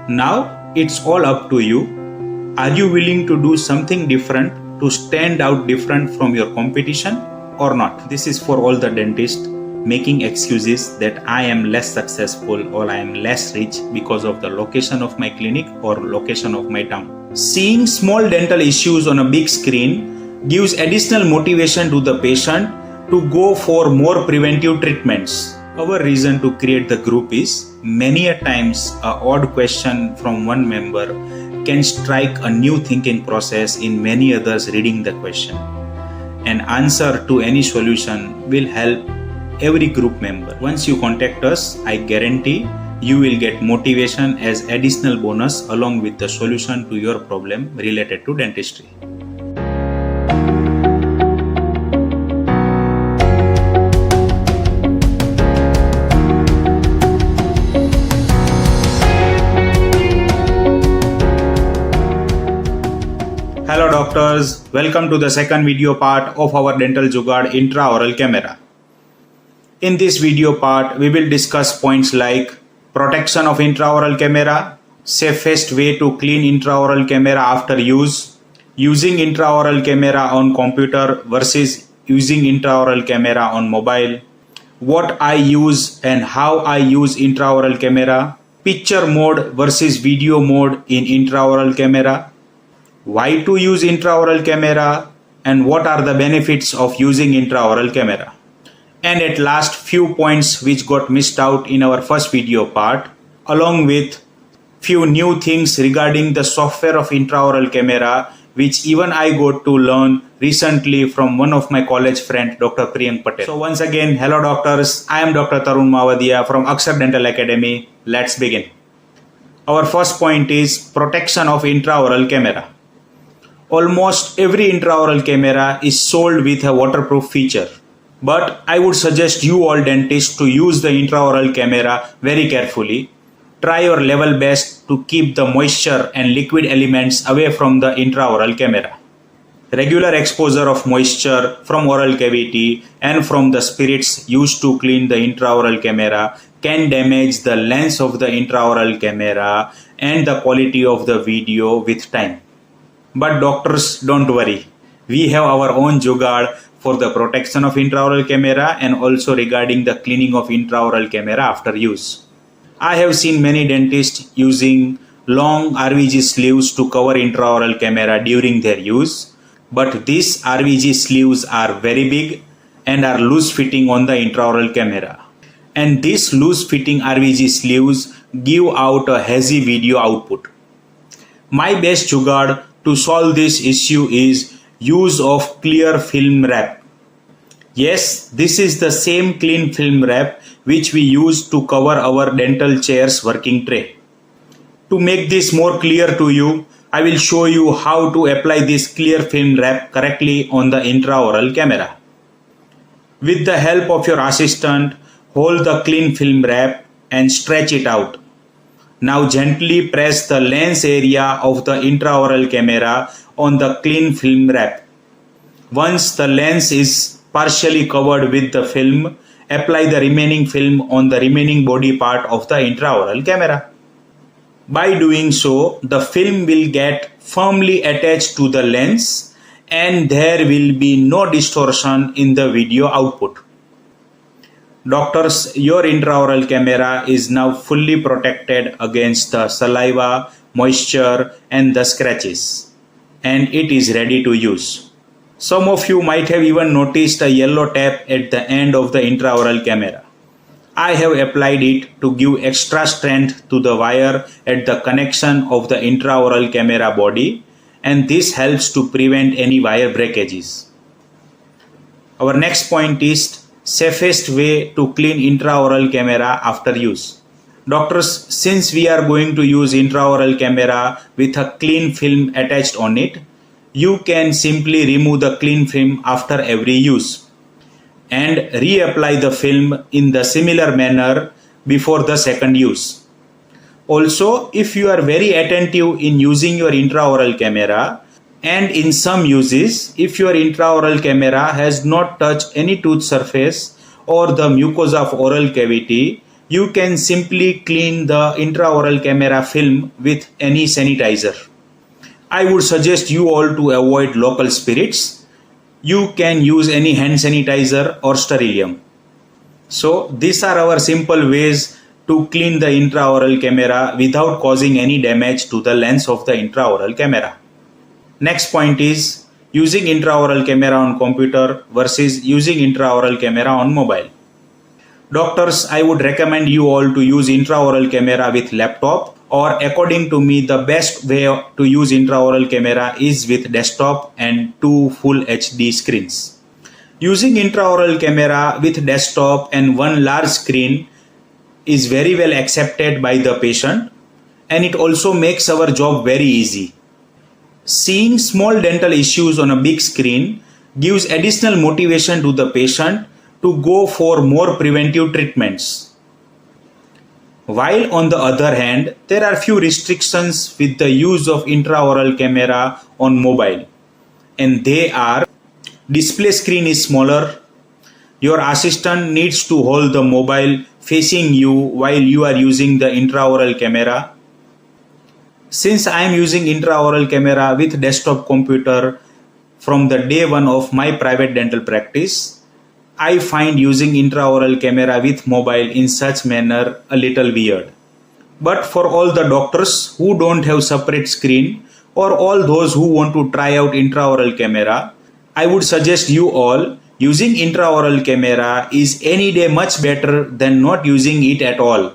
Now it's all up to you. Are you willing to do something different to stand out different from your competition or not? This is for all the dentists making excuses that I am less successful or I am less rich because of the location of my clinic or location of my town. Seeing small dental issues on a big screen gives additional motivation to the patient to go for more preventive treatments. Our reason to create the group is many a times an odd question from one member can strike a new thinking process in many others reading the question. An answer to any solution will help every group member. Once you contact us, I guarantee you will get motivation as additional bonus along with the solution to your problem related to dentistry. Hello doctors, welcome to the second video part of our Dental JUGAAD intraoral camera. In this video part, we will discuss points like protection of intraoral camera, safest way to clean intraoral camera after use, using intraoral camera on computer versus using intraoral camera on mobile, what I use and how I use intraoral camera, picture mode versus video mode in intraoral camera, why to use intraoral camera, and what are the benefits of using intraoral camera. And at last, few points which got missed out in our first video part, along with few new things regarding the software of intraoral camera, which even I got to learn recently from one of my college friend, Dr. Priyank Patel. So once again, hello doctors, I am Dr. TARUN MAVADIA from Akshar Dental Academy. Let's begin. Our first point is protection of intraoral camera. Almost every intraoral camera is sold with a waterproof feature. But I would suggest you all dentists to use the intraoral camera very carefully. Try your level best to keep the moisture and liquid elements away from the intraoral camera. Regular exposure of moisture from oral cavity and from the spirits used to clean the intraoral camera can damage the lens of the intraoral camera and the quality of the video with time. But doctors, don't worry. We have our own JUGAAD for the protection of intraoral camera and also regarding the cleaning of intraoral camera after use. I have seen many dentists using long RVG sleeves to cover intraoral camera during their use, but these RVG sleeves are very big and are loose fitting on the intraoral camera. And these loose fitting RVG sleeves give out a hazy video output. My best JUGAAD to solve this issue is use of clear film wrap. Yes, this is the same clean film wrap which we use to cover our dental chair's working tray. To make this more clear to you, I will show you how to apply this clear film wrap correctly on the intraoral camera. With the help of your assistant, hold the clean film wrap and stretch it out. Now gently press the lens area of the intraoral camera on the clean film wrap. Once the lens is partially covered with the film, apply the remaining film on the remaining body part of the intraoral camera. By doing so, the film will get firmly attached to the lens and there will be no distortion in the video output. Doctors, your intraoral camera is now fully protected against the saliva, moisture and the scratches, and it is ready to use. Some of you might have even noticed a yellow tap at the end of the intraoral camera. I have applied it to give extra strength to the wire at the connection of the intraoral camera body, and this helps to prevent any wire breakages. Our next point is safest way to clean intraoral camera after use. Doctors, since we are going to use intraoral camera with a clean film attached on it, you can simply remove the clean film after every use and reapply the film in the similar manner before the second use. Also, if you are very attentive in using your intraoral camera, and in some uses, if your intraoral camera has not touched any tooth surface or the mucosa of oral cavity, you can simply clean the intraoral camera film with any sanitizer. I would suggest you all to avoid local spirits. You can use any hand sanitizer or sterilium. So these are our simple ways to clean the intraoral camera without causing any damage to the lens of the intraoral camera. Next point is using intraoral camera on computer versus using intraoral camera on mobile. Doctors, I would recommend you all to use intraoral camera with laptop, or according to me the best way to use intraoral camera is with desktop and two full HD screens. Using intraoral camera with desktop and one large screen is very well accepted by the patient, and it also makes our job very easy. Seeing small dental issues on a big screen gives additional motivation to the patient to go for more preventive treatments. While on the other hand, there are few restrictions with the use of intraoral camera on mobile, and they are: display screen is smaller, your assistant needs to hold the mobile facing you while you are using the intraoral camera. Since I am using intraoral camera with desktop computer from the day one of my private dental practice, I find using intraoral camera with mobile in such manner a little weird. But for all the doctors who don't have separate screen, or all those who want to try out intraoral camera, I would suggest you all using intraoral camera is any day much better than not using it at all.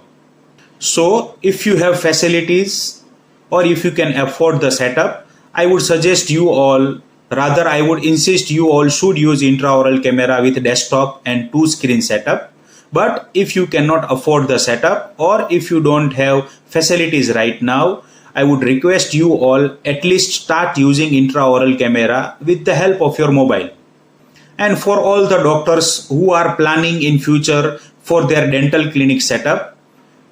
So if you have facilities or if you can afford the setup, I would suggest you all, rather I would insist you all should use intraoral camera with desktop and two screen setup. But if you cannot afford the setup, or if you don't have facilities right now, I would request you all at least start using intraoral camera with the help of your mobile. And for all the doctors who are planning in future for their dental clinic setup,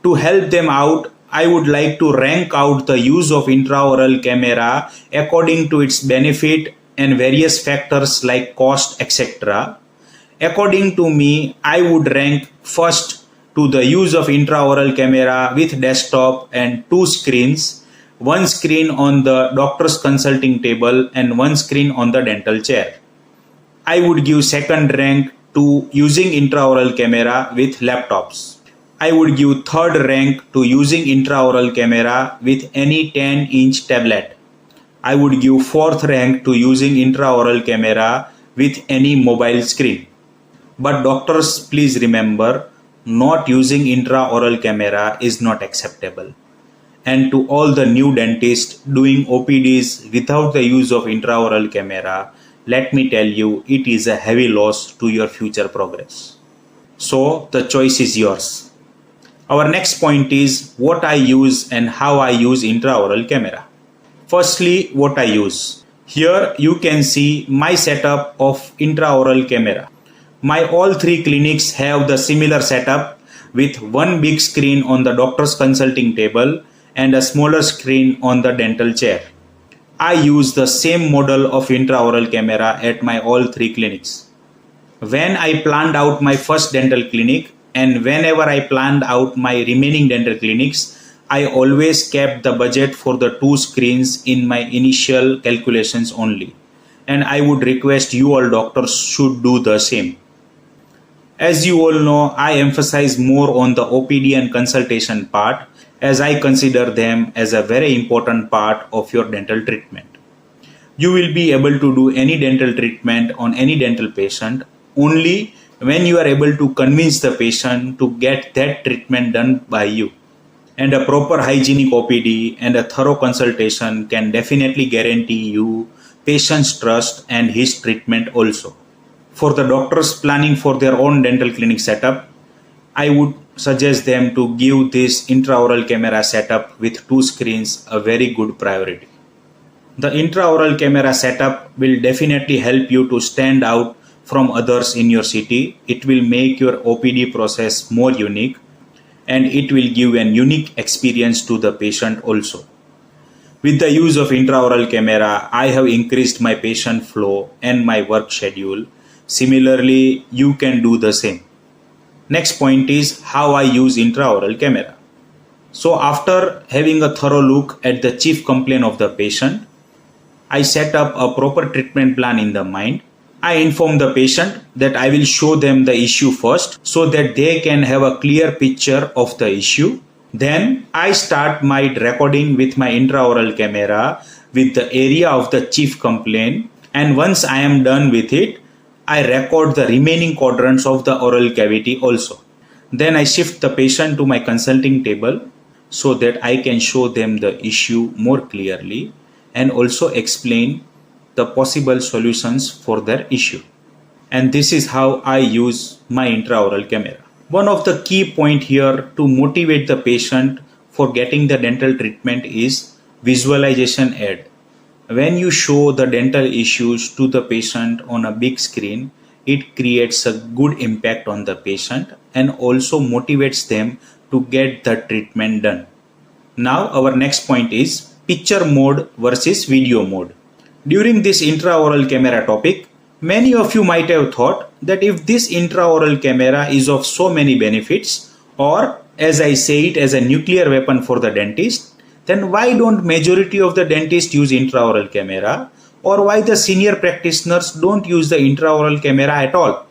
to help them out, I would like to rank out the use of intraoral camera according to its benefit and various factors like cost, etc. According to me, I would rank first to the use of intraoral camera with desktop and two screens, one screen on the doctor's consulting table and one screen on the dental chair. I would give second rank to using intraoral camera with laptops. I would give third rank to using intraoral camera with any 10-inch tablet. I would give fourth rank to using intraoral camera with any mobile screen. But doctors, please remember, not using intraoral camera is not acceptable. And to all the new dentists doing OPDs without the use of intraoral camera, let me tell you, it is a heavy loss to your future progress. So the choice is yours. Our next point is what I use and how I use intraoral camera. Firstly, what I use. Here you can see my setup of intraoral camera. My all three clinics have the similar setup with one big screen on the doctor's consulting table and a smaller screen on the dental chair. I use the same model of intraoral camera at my all three clinics. When I planned out my first dental clinic and whenever I planned out my remaining dental clinics, I always kept the budget for the two screens in my initial calculations only. And I would request you all doctors should do the same. As you all know, I emphasize more on the OPD and consultation part, as I consider them as a very important part of your dental treatment. You will be able to do any dental treatment on any dental patient only when you are able to convince the patient to get that treatment done by you. And a proper hygienic OPD and a thorough consultation can definitely guarantee you patient's trust and his treatment also. For the doctors planning for their own dental clinic setup, I would suggest them to give this intraoral camera setup with two screens a very good priority. The intraoral camera setup will definitely help you to stand out from others in your city. It will make your OPD process more unique, and it will give an unique experience to the patient also. With the use of intraoral camera, I have increased my patient flow and my work schedule. Similarly, you can do the same. Next point is how I use intraoral camera. So after having a thorough look at the chief complaint of the patient, I set up a proper treatment plan in the mind. I inform the patient that I will show them the issue first so that they can have a clear picture of the issue. Then I start my recording with my intraoral camera with the area of the chief complaint, and once I am done with it, I record the remaining quadrants of the oral cavity also. Then I shift the patient to my consulting table so that I can show them the issue more clearly and also explain the possible solutions for their issue. And this is how I use my intraoral camera. One of the key point here to motivate the patient for getting the dental treatment is visualization aid. When you show the dental issues to the patient on a big screen, it creates a good impact on the patient and also motivates them to get the treatment done. Now our next point is picture mode versus video mode. During this intraoral camera topic, many of you might have thought that if this intraoral camera is of so many benefits, or as I say it as a nuclear weapon for the dentist, then why don't majority of the dentists use intraoral camera, or why the senior practitioners don't use the intraoral camera at all?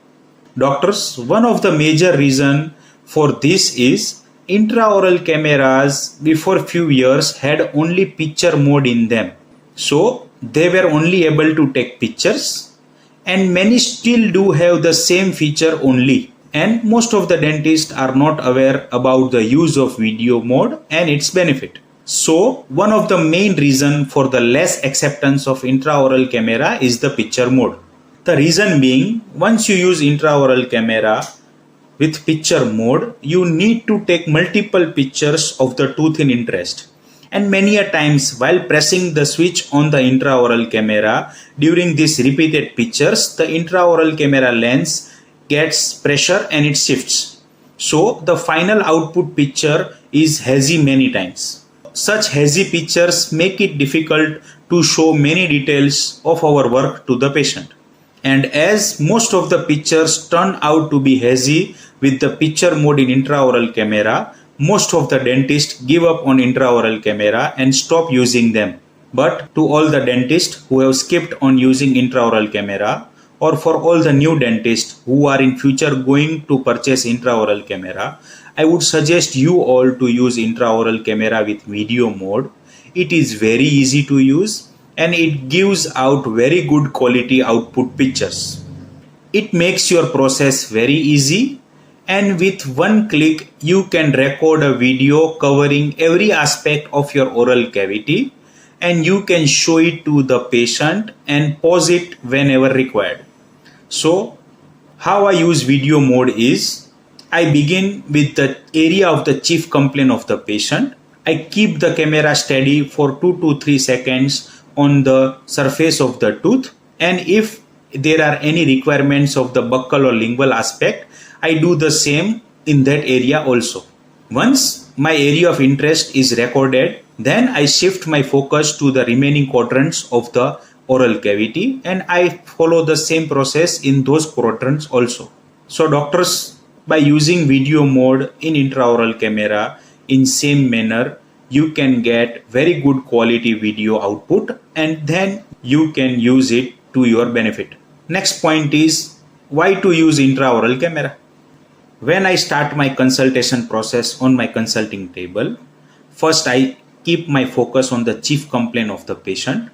Doctors, one of the major reason for this is intraoral cameras before few years had only picture mode in them. So they were only able to take pictures, and many still do have the same feature only. And most of the dentists are not aware about the use of video mode and its benefit. So one of the main reason for the less acceptance of intraoral camera is the picture mode. The reason being, once you use intraoral camera with picture mode, you need to take multiple pictures of the tooth in interest. And many a times while pressing the switch on the intraoral camera, during these repeated pictures, the intraoral camera lens gets pressure and it shifts. So the final output picture is hazy many times. Such hazy pictures make it difficult to show many details of our work to the patient. And as most of the pictures turn out to be hazy with the picture mode in intraoral camera, most of the dentists give up on intraoral camera and stop using them. But to all the dentists who have skipped on using intraoral camera, or for all the new dentists who are in future going to purchase intraoral camera, I would suggest you all to use intraoral camera with video mode. It is very easy to use and it gives out very good quality output pictures. It makes your process very easy, and with one click you can record a video covering every aspect of your oral cavity, and you can show it to the patient and pause it whenever required. So how I use video mode is, I begin with the area of the chief complaint of the patient. I keep the camera steady for 2 to 3 seconds on the surface of the tooth, and if there are any requirements of the buccal or lingual aspect, I do the same in that area also. Once my area of interest is recorded, then I shift my focus to the remaining quadrants of the oral cavity, and I follow the same process in those quadrants also. So doctors, by using video mode in intraoral camera in same manner, you can get very good quality video output, and then you can use it to your benefit. Next point is why to use intraoral camera. When I start my consultation process on my consulting table, first I keep my focus on the chief complaint of the patient,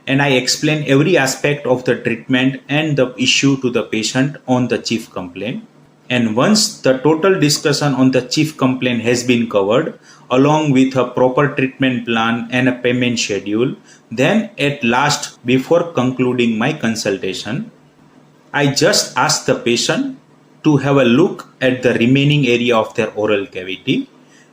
and I explain every aspect of the treatment and the issue to the patient on the chief complaint. And once the total discussion on the chief complaint has been covered, along with a proper treatment plan and a payment schedule, then at last, before concluding my consultation, I just ask the patient to have a look at the remaining area of their oral cavity,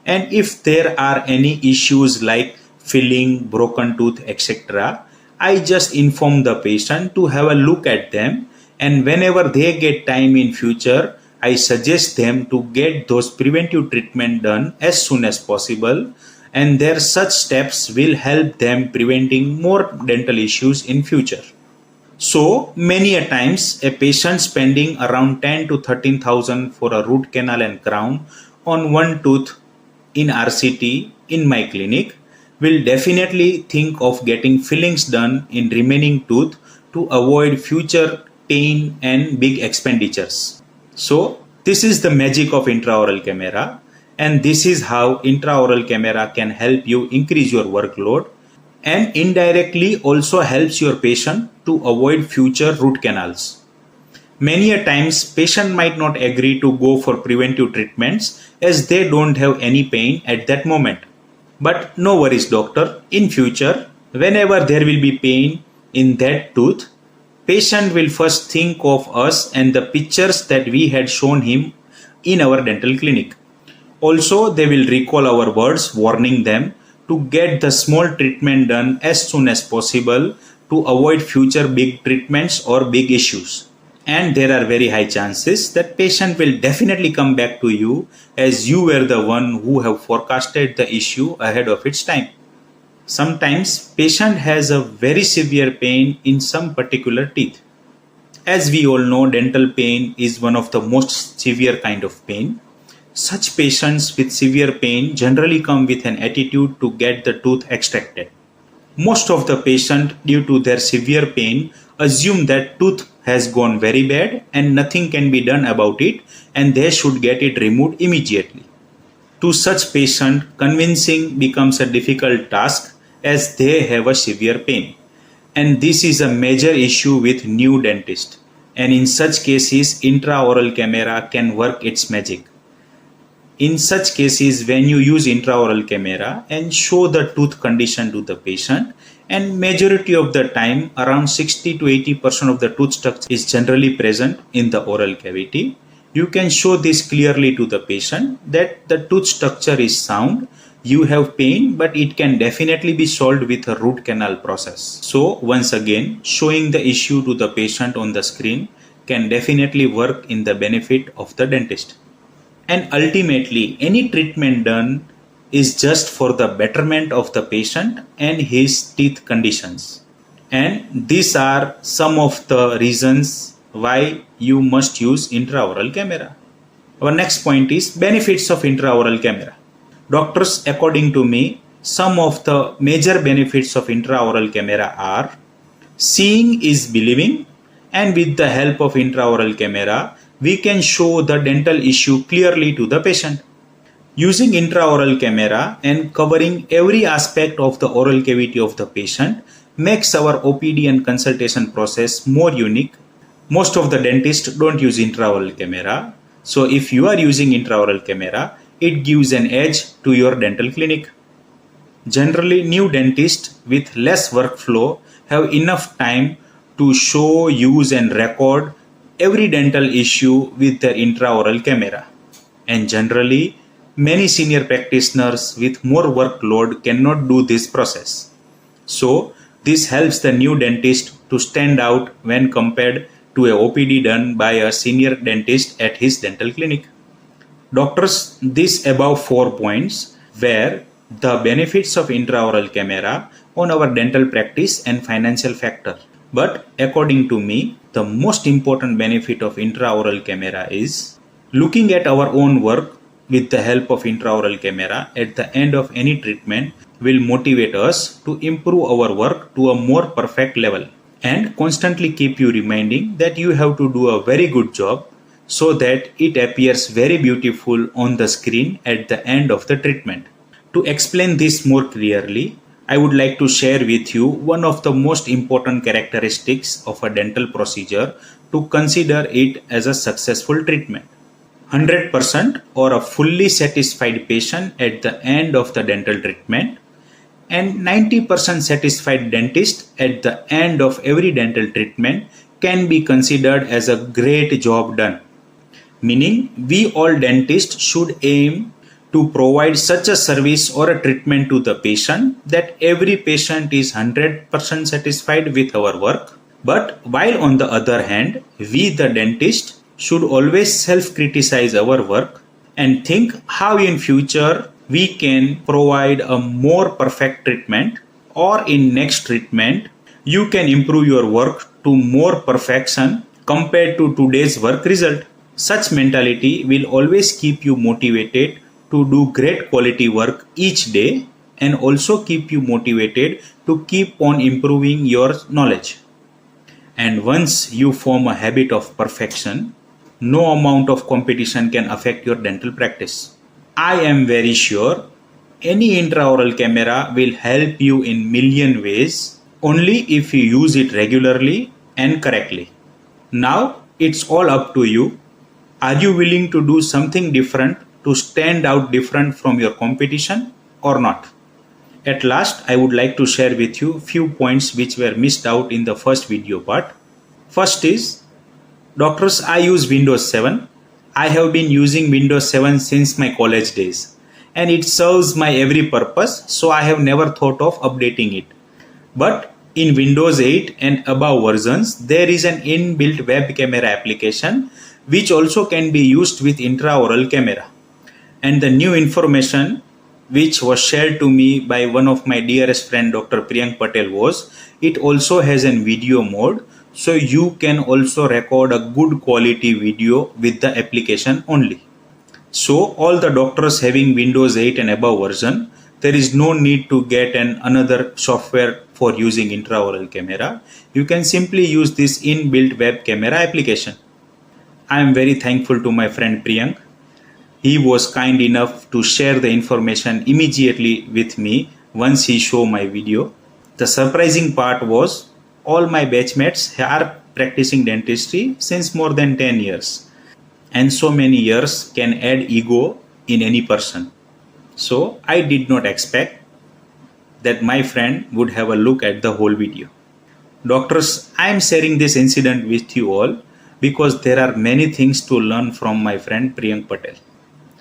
and if there are any issues like filling, broken tooth, etc., I just inform the patient to have a look at them, and whenever they get time in future, I suggest them to get those preventive treatment done as soon as possible, and such steps will help them preventing more dental issues in future. So many a times a patient spending around 10 to 13,000 for a root canal and crown on one tooth in RCT in my clinic will definitely think of getting fillings done in remaining tooth to avoid future pain and big expenditures. So this is the magic of intraoral camera, and this is how intraoral camera can help you increase your workload and indirectly also helps your patient to avoid future root canals. Many a times patient might not agree to go for preventive treatments as they don't have any pain at that moment. But no worries doctor, in future whenever there will be pain in that tooth, patient will first think of us and the pictures that we had shown him in our dental clinic. Also, they will recall our words warning them to get the small treatment done as soon as possible to avoid future big treatments or big issues. And there are very high chances that patient will definitely come back to you as you were the one who have forecasted the issue ahead of its time. Sometimes patient has a very severe pain in some particular teeth. As we all know, dental pain is one of the most severe kind of pain. Such patients with severe pain generally come with an attitude to get the tooth extracted. Most of the patient, due to their severe pain, assume that tooth has gone very bad and nothing can be done about it and they should get it removed immediately. To such patient, convincing becomes a difficult task as they have a severe pain. And this is a major issue with new dentists. And in such cases, intraoral camera can work its magic. In such cases, when you use intraoral camera and show the tooth condition to the patient, and majority of the time around 60 to 80% of the tooth structure is generally present in the oral cavity, you can show this clearly to the patient that the tooth structure is sound, you have pain, but it can definitely be solved with a root canal process. So once again, showing the issue to the patient on the screen can definitely work in the benefit of the dentist. And ultimately, any treatment done is just for the betterment of the patient and his teeth conditions. And these are some of the reasons why you must use intraoral camera. Our next point is benefits of intraoral camera. Doctors, according to me, some of the major benefits of intraoral camera are: seeing is believing, and with the help of intraoral camera, we can show the dental issue clearly to the patient. Using intraoral camera and covering every aspect of the oral cavity of the patient makes our OPD and consultation process more unique. Most of the dentists don't use intraoral camera. So if you are using intraoral camera, it gives an edge to your dental clinic. Generally, new dentists with less workflow have enough time to show, use and record every dental issue with their intraoral camera. And generally, many senior practitioners with more workload cannot do this process. So, this helps the new dentist to stand out when compared to a OPD done by a senior dentist at his dental clinic. Doctors, these above 4 points were the benefits of intraoral camera on our dental practice and financial factor. But according to me, the most important benefit of intraoral camera is looking at our own work with the help of intraoral camera at the end of any treatment will motivate us to improve our work to a more perfect level and constantly keep you reminding that you have to do a very good job so that it appears very beautiful on the screen at the end of the treatment. To explain this more clearly, I would like to share with you one of the most important characteristics of a dental procedure to consider it as a successful treatment. 100% or a fully satisfied patient at the end of the dental treatment and 90% satisfied dentist at the end of every dental treatment can be considered as a great job done. Meaning, we all dentists should aim to provide such a service or a treatment to the patient that every patient is 100% satisfied with our work. But while on the other hand, we the dentist should always self-criticize our work and think how in future we can provide a more perfect treatment or in next treatment You can improve your work to more perfection compared to today's work result. Such mentality will always keep you motivated to do great quality work each day and also keep you motivated to keep on improving your knowledge. And once you form a habit of perfection, no amount of competition can affect your dental practice. I am very sure any intraoral camera will help you in million ways only if you use it regularly and correctly. Now it's all up to you. Are you willing to do something different to stand out different from your competition or not? At last, I would like to share with you few points which were missed out in the first video part. First is, doctors, I use Windows 7. I have been using Windows 7 since my college days and it serves my every purpose, so I have never thought of updating it. But in Windows 8 and above versions, there is an inbuilt web camera application which also can be used with intraoral camera. And the new information which was shared to me by one of my dearest friend Dr. Priyank Patel was, it also has a video mode, so you can also record a good quality video with the application only. So all the doctors having Windows 8 and above version, there is no need to get another software for using intraoral camera. You can simply use this inbuilt web camera application. I am very thankful to my friend Priyank. He was kind enough to share the information immediately with me once he showed my video. The surprising part was all my batchmates are practicing dentistry since more than 10 years. And so many years can add ego in any person. So I did not expect that my friend would have a look at the whole video. Doctors, I am sharing this incident with you all because there are many things to learn from my friend Priyank Patel.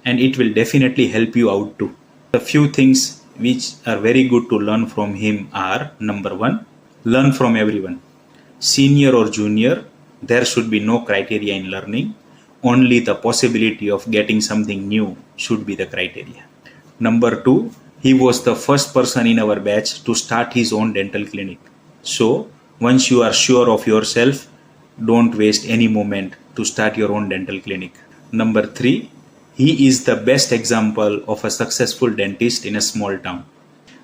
And it will definitely help you out too. The few things which are very good to learn from him are, number one, learn from everyone. Senior or junior, there should be no criteria in learning. Only the possibility of getting something new should be the criteria. Number two, he was the first person in our batch to start his own dental clinic. So once you are sure of yourself, don't waste any moment to start your own dental clinic. Number three, he is the best example of a successful dentist in a small town.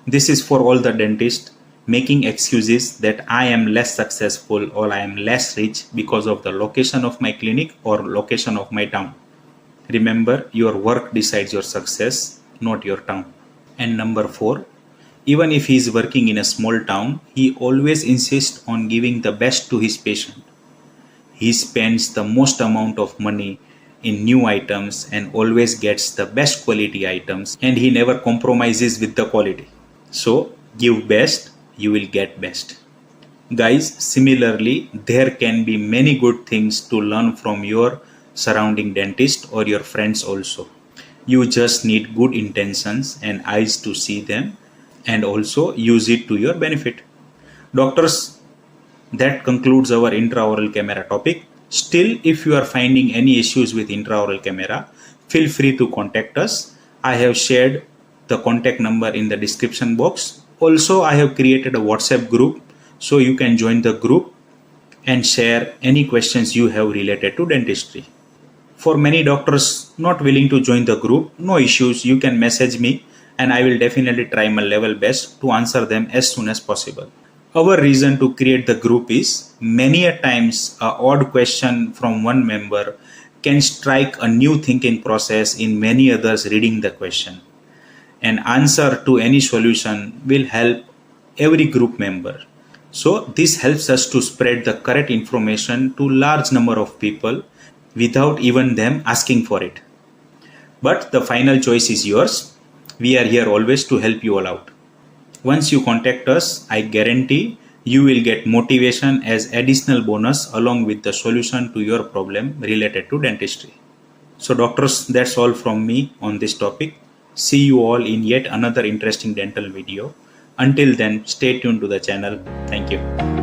This is for all the dentists making excuses that I am less successful or I am less rich because of the location of my clinic or location of my town. Remember, your work decides your success, not your town. And number four, even if he is working in a small town, he always insists on giving the best to his patient. He spends the most amount of money in new items and always gets the best quality items, and he never compromises with the quality. So give best, you will get best. Guys, similarly, there can be many good things to learn from your surrounding dentist or your friends also. You just need good intentions and eyes to see them and also use it to your benefit. Doctors, that concludes our intraoral camera topic. Still, if you are finding any issues with intraoral camera, feel free to contact us. I have shared the contact number in the description box. Also, I have created a WhatsApp group, so you can join the group and share any questions you have related to dentistry. For many doctors not willing to join the group, no issues, you can message me and I will definitely try my level best to answer them as soon as possible. Our reason to create the group is many a times an odd question from one member can strike a new thinking process in many others reading the question. An answer to any solution will help every group member. So this helps us to spread the correct information to large number of people without even them asking for it. But the final choice is yours. We are here always to help you all out. Once you contact us, I guarantee you will get motivation as additional bonus along with the solution to your problem related to dentistry. So doctors, that's all from me on this topic. See you all in yet another interesting dental video. Until then, stay tuned to the channel. Thank you.